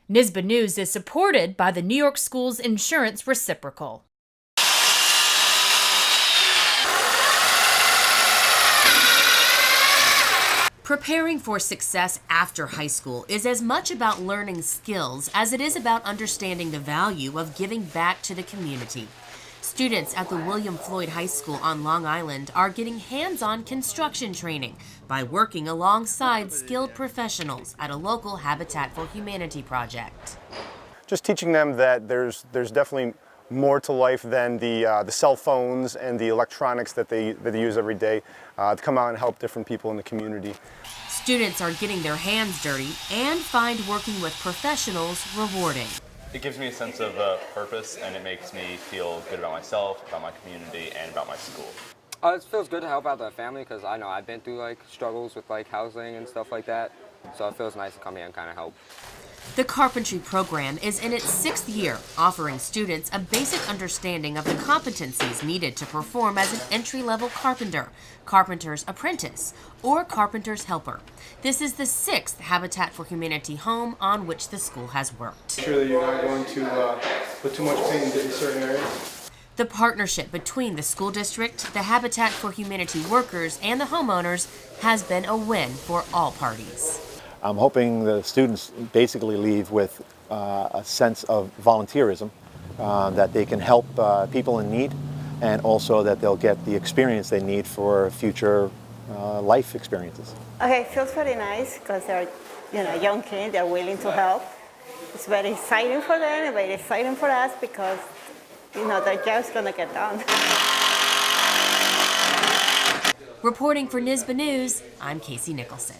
NYSBA News is supported by the New York Schools Insurance Reciprocal. Preparing for success after high school is as much about learning skills as it is about understanding the value of giving back to the community. Students at the William Floyd High School on Long Island are getting hands-on construction training by working alongside skilled professionals at a local Habitat for Humanity project. Just teaching them that there's definitely more to life than the cell phones and the electronics that they use every day, to come out and help different people in the community. Students are getting their hands dirty and find working with professionals rewarding. It gives me a sense of purpose, and it makes me feel good about myself, about my community, and about my school. It feels good to help out the family because I know I've been through struggles with housing and stuff like that. So it feels nice to come here and kind of help. The Carpentry program is in its 6th year, offering students a basic understanding of the competencies needed to perform as an entry-level carpenter, carpenter's apprentice, or carpenter's helper. This is the 6th Habitat for Humanity home on which the school has worked. Make sure that you're not going to put too much paint into certain areas. The partnership between the school district, the Habitat for Humanity workers, and the homeowners has been a win for all parties. I'm hoping the students basically leave with a sense of volunteerism, that they can help people in need, and also that they'll get the experience they need for future life experiences. Okay, it feels very nice because they're young kids, they're willing to help. It's very exciting for them and very exciting for us because their job's going to get done. Reporting for NYSBA News, I'm Casey Nicholson.